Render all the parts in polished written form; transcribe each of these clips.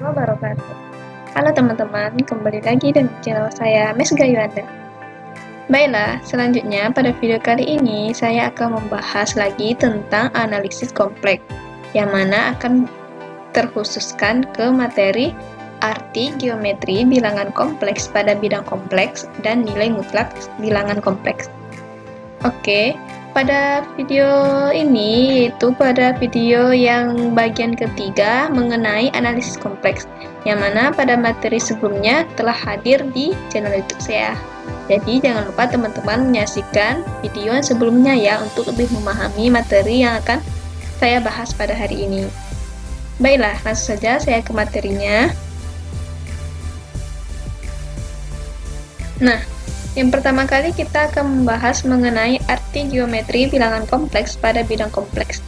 wabarakatuh. Halo teman-teman, kembali lagi dengan channel saya, Miss Gayuanda. Baiklah, selanjutnya pada video kali ini saya akan membahas lagi tentang analisis kompleks, yang mana akan terkhususkan ke materi arti geometri bilangan kompleks pada bidang kompleks dan nilai mutlak bilangan kompleks. Oke, pada video ini yaitu pada video yang bagian ketiga mengenai analisis kompleks, yang mana pada materi sebelumnya telah hadir di channel YouTube saya. Jadi jangan lupa teman-teman menyaksikan video yang sebelumnya ya untuk lebih memahami materi yang akan saya bahas pada hari ini. Baiklah, langsung saja saya ke materinya. Nah, yang pertama kali kita akan membahas mengenai arti geometri bilangan kompleks pada bidang kompleks.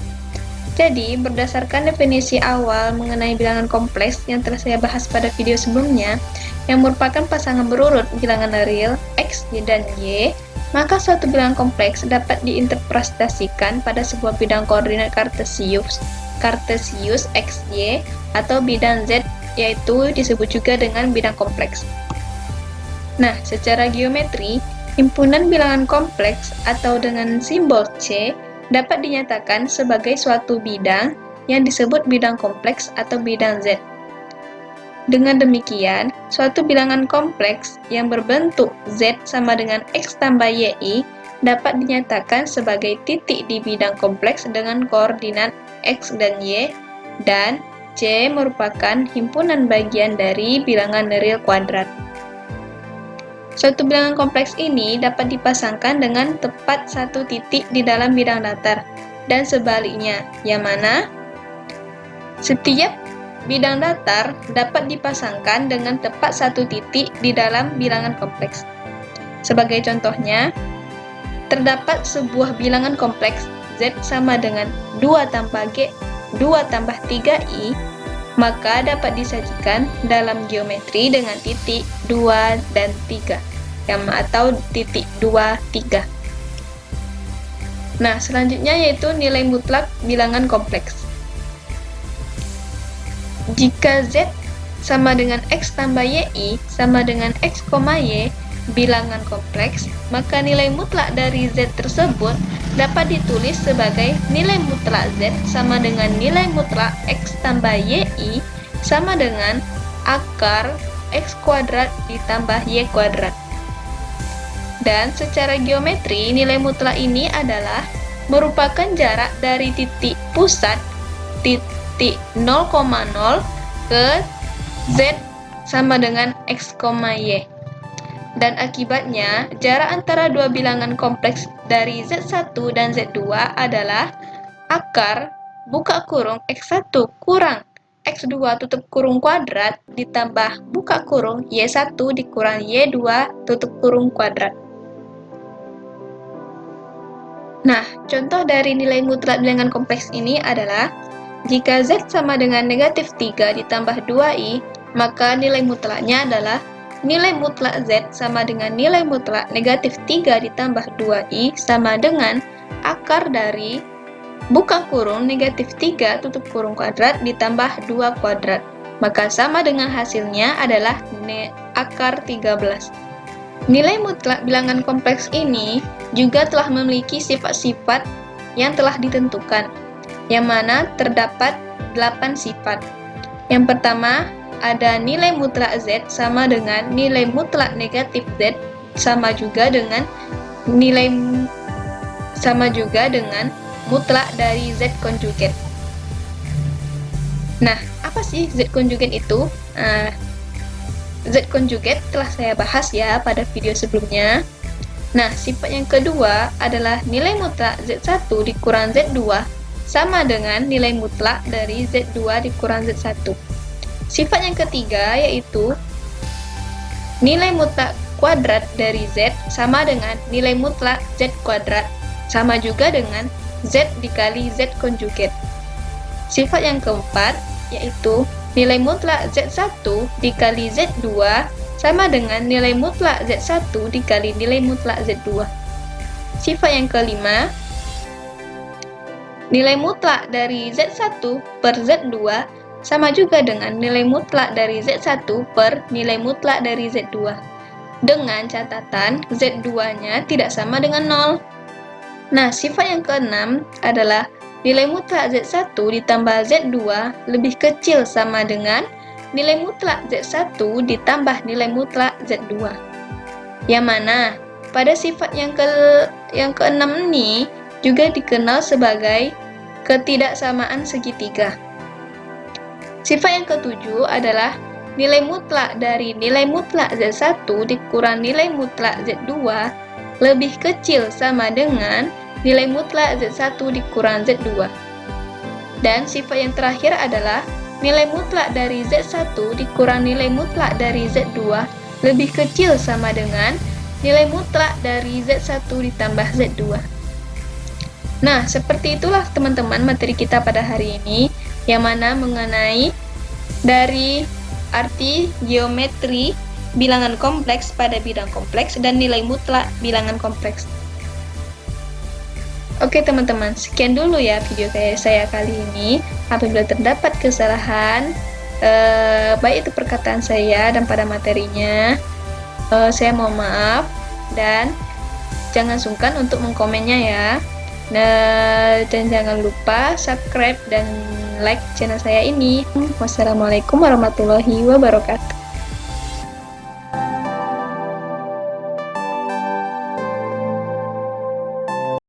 Jadi, berdasarkan definisi awal mengenai bilangan kompleks yang telah saya bahas pada video sebelumnya, yang merupakan pasangan berurut bilangan real X, Y, dan Y, maka suatu bilangan kompleks dapat diinterpretasikan pada sebuah bidang koordinat kartesius X, Y, atau bidang Z, yaitu disebut juga dengan bidang kompleks. Nah, secara geometri, himpunan bilangan kompleks atau dengan simbol C dapat dinyatakan sebagai suatu bidang yang disebut bidang kompleks atau bidang Z. Dengan demikian, suatu bilangan kompleks yang berbentuk Z sama dengan X tambah YI dapat dinyatakan sebagai titik di bidang kompleks dengan koordinat X dan Y, dan C merupakan himpunan bagian dari bilangan real kuadrat. Suatu bilangan kompleks ini dapat dipasangkan dengan tepat satu titik di dalam bidang datar, dan sebaliknya, yang mana setiap bidang datar dapat dipasangkan dengan tepat satu titik di dalam bilangan kompleks. Sebagai contohnya, terdapat sebuah bilangan kompleks Z sama dengan 2 tambah G, 2 tambah 3I, maka dapat disajikan dalam geometri dengan titik 2 dan 3, atau titik 2, 3. Nah, selanjutnya yaitu nilai mutlak bilangan kompleks. Jika Z sama dengan X tambah YI sama dengan X, Y bilangan kompleks, maka nilai mutlak dari Z tersebut dapat ditulis sebagai nilai mutlak Z sama dengan nilai mutlak X tambah YI sama dengan akar X kuadrat ditambah Y kuadrat. Dan secara geometri, nilai mutlak ini adalah merupakan jarak dari titik pusat titik 0,0 ke Z sama dengan X, Y. Dan akibatnya, jarak antara dua bilangan kompleks dari Z1 dan Z2 adalah akar buka kurung X1 kurang X2 tutup kurung kuadrat ditambah buka kurung Y1 dikurang Y2 tutup kurung kuadrat. Nah, contoh dari nilai mutlak bilangan kompleks ini adalah jika Z sama dengan negatif 3 ditambah 2I, maka nilai mutlaknya adalah nilai mutlak Z sama dengan nilai mutlak negatif 3 ditambah 2I sama dengan akar dari buka kurung negatif 3 tutup kurung kuadrat ditambah 2 kuadrat. Maka sama dengan hasilnya adalah akar 13. Nilai mutlak bilangan kompleks ini juga telah memiliki sifat-sifat yang telah ditentukan, yang mana terdapat 8 sifat. Yang pertama, ada nilai mutlak Z sama dengan nilai mutlak negatif Z sama juga dengan mutlak dari Z konjugat. Nah, apa sih Z konjugat itu? Z konjugat telah saya bahas ya pada video sebelumnya. Nah, sifat yang kedua adalah nilai mutlak Z1 dikurang Z2 sama dengan nilai mutlak dari Z2 dikurang Z1. Sifat yang ketiga yaitu nilai mutlak kuadrat dari Z sama dengan nilai mutlak Z kuadrat sama juga dengan Z dikali Z konjugat. Sifat yang keempat yaitu nilai mutlak Z1 dikali Z2 sama dengan nilai mutlak Z1 dikali nilai mutlak Z2. Sifat yang kelima, nilai mutlak dari Z1 per Z2 sama juga dengan nilai mutlak dari Z1 per nilai mutlak dari Z2. Dengan catatan Z2-nya tidak sama dengan 0. Nah, sifat yang keenam adalah nilai mutlak Z1 ditambah Z2 lebih kecil sama dengan nilai mutlak Z1 ditambah nilai mutlak Z2. Yang mana pada sifat yang keenam ini juga dikenal sebagai ketidaksamaan segitiga. Sifat yang ketujuh adalah nilai mutlak dari nilai mutlak Z1 dikurang nilai mutlak Z2 lebih kecil sama dengan nilai mutlak Z1 dikurang Z2. Dan sifat yang terakhir adalah nilai mutlak dari Z1 dikurang nilai mutlak dari Z2 lebih kecil sama dengan nilai mutlak dari Z1 ditambah Z2. Nah, seperti itulah teman-teman materi kita pada hari ini, yang mana mengenai dari arti geometri bilangan kompleks pada bidang kompleks dan nilai mutlak bilangan kompleks. Oke teman-teman, sekian dulu ya video saya kali ini. Apabila terdapat kesalahan, baik itu perkataan saya dan pada materinya, saya mohon maaf, dan jangan sungkan untuk mengkomennya ya. Dan jangan lupa subscribe dan like channel saya ini. Wassalamualaikum warahmatullahi wabarakatuh.